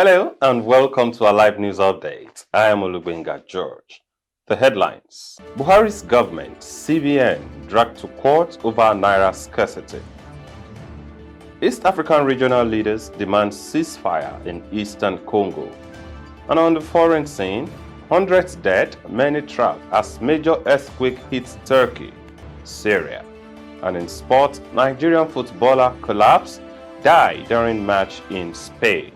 Hello and welcome to our live news update. I am Olugbenga George. The headlines. Buhari's government, CBN, dragged to court over Naira scarcity. East African regional leaders demand ceasefire in eastern Congo. And on the foreign scene, hundreds dead, many trapped as major earthquake hits Turkey, Syria. And in sport, Nigerian footballer collapsed, died during match in Spain.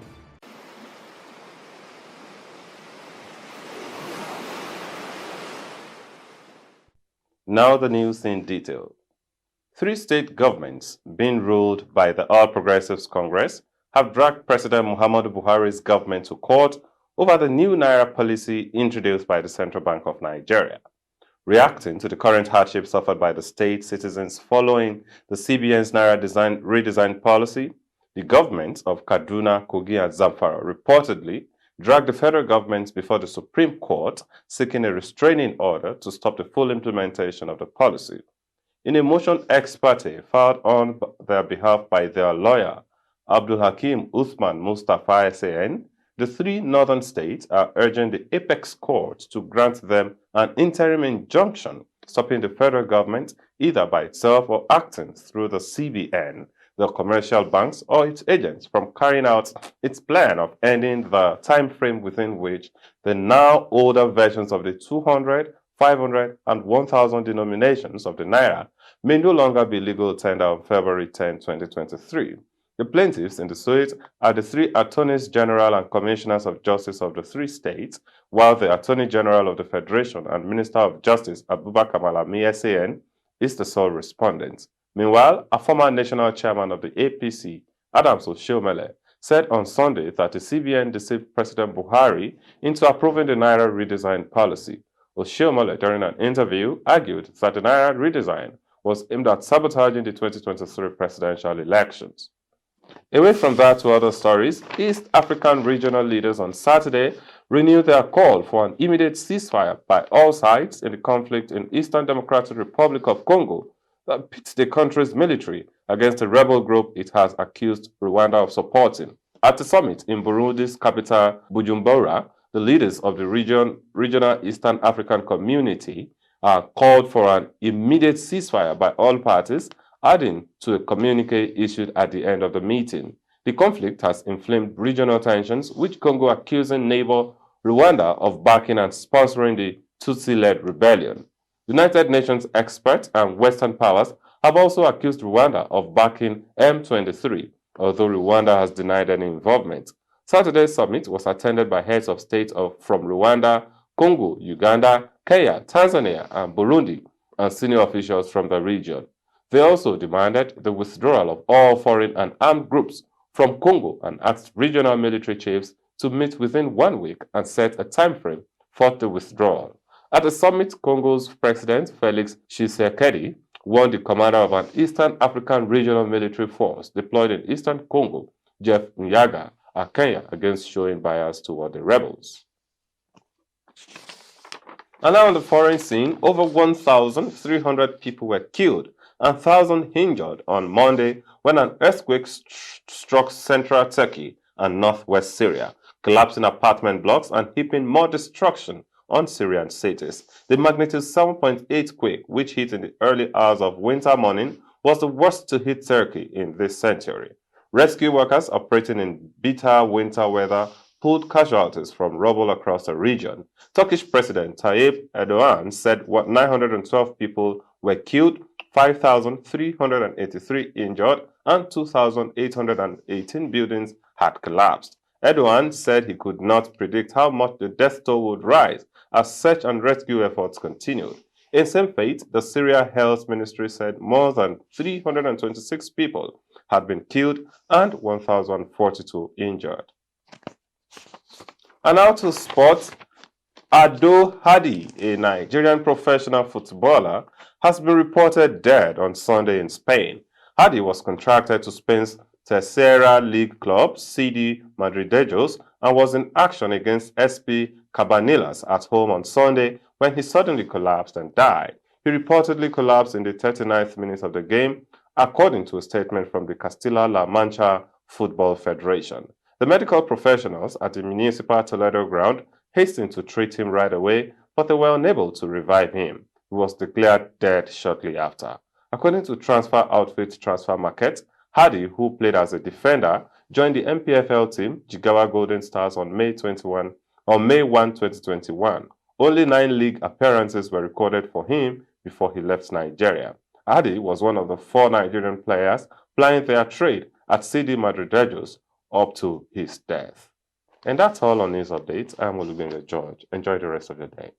Now the news in detail. Three state governments, being ruled by the All Progressives Congress, have dragged President Muhammadu Buhari's government to court over the new Naira policy introduced by the Central Bank of Nigeria. Reacting to the current hardship suffered by the state citizens following the CBN's Naira redesign policy, the governments of Kaduna, Kogi, and Zamfara reportedly dragged the federal government before the Supreme Court, seeking a restraining order to stop the full implementation of the policy. In a motion ex parte filed on their behalf by their lawyer, Abdul Hakim Uthman Mustafa SAN, the three northern states are urging the apex court to grant them an interim injunction, stopping the federal government either by itself or acting through the CBN, the commercial banks, or its agents from carrying out its plan of ending the time frame within which the now older versions of the 200, 500, and 1,000 denominations of the Naira may no longer be legal tender on February 10, 2023. The plaintiffs in the suit are the three attorneys general and commissioners of justice of the three states, while the Attorney General of the Federation and Minister of Justice Abubakar Malami SAN is the sole respondent. Meanwhile, a former national chairman of the APC, Adams Oshiomhole, said on Sunday that the CBN deceived President Buhari into approving the Naira redesign policy. Oshiomhole, during an interview, argued that the Naira redesign was aimed at sabotaging the 2023 presidential elections. Away from that to other stories, East African regional leaders on Saturday renewed their call for an immediate ceasefire by all sides in the conflict in Eastern Democratic Republic of Congo that pits the country's military against a rebel group it has accused Rwanda of supporting. At the summit in Burundi's capital, Bujumbura, the leaders of the regional Eastern African community called for an immediate ceasefire by all parties, adding to a communique issued at the end of the meeting. The conflict has inflamed regional tensions, with Congo accusing neighbor Rwanda of backing and sponsoring the Tutsi-led rebellion. United Nations experts and Western powers have also accused Rwanda of backing M23, although Rwanda has denied any involvement. Saturday's summit was attended by heads of state from Rwanda, Congo, Uganda, Kenya, Tanzania, and Burundi, and senior officials from the region. They also demanded the withdrawal of all foreign and armed groups from Congo and asked regional military chiefs to meet within 1 week and set a time frame for the withdrawal. At the summit, Congo's President Felix Tshisekedi warned the commander of an Eastern African regional military force deployed in Eastern Congo, Jeff Nyaga, Kenya, against showing bias toward the rebels. And now on the foreign scene, over 1,300 people were killed and 1,000 injured on Monday when an earthquake struck central Turkey and northwest Syria, collapsing apartment blocks and heaping more destruction on Syrian cities. The magnitude 7.8 quake, which hit in the early hours of winter morning, was the worst to hit Turkey in this century. Rescue workers operating in bitter winter weather pulled casualties from rubble across the region. Turkish President Tayyip Erdogan said 912 people were killed, 5,383 injured, and 2,818 buildings had collapsed. Erdogan said he could not predict how much the death toll would rise as search and rescue efforts continued. In same fate, the Syria Health Ministry said more than 326 people had been killed and 1,042 injured. And now to sports. Ado Hadi, a Nigerian professional footballer, has been reported dead on Sunday in Spain. Hadi was contracted to Spain's Tercera League club, CD Madridejos, and was in action against SP Cabanillas at home on Sunday when he suddenly collapsed and died. He reportedly collapsed in the 39th minute of the game, according to a statement from the Castilla-La Mancha Football Federation. The medical professionals at the Municipal Toledo ground hastened to treat him right away, but they were unable to revive him. He was declared dead shortly after. According to transfer outfit Transfer Market, Hardy, who played as a defender, joined the MPFL team Jigawa Golden Stars on May 1, 2021. Only 9 league appearances were recorded for him before he left Nigeria. Hardy was one of the 4 Nigerian players plying their trade at CD Madridejos up to his death. And that's all on News Updates. I'm Olubenga George. Enjoy the rest of your day.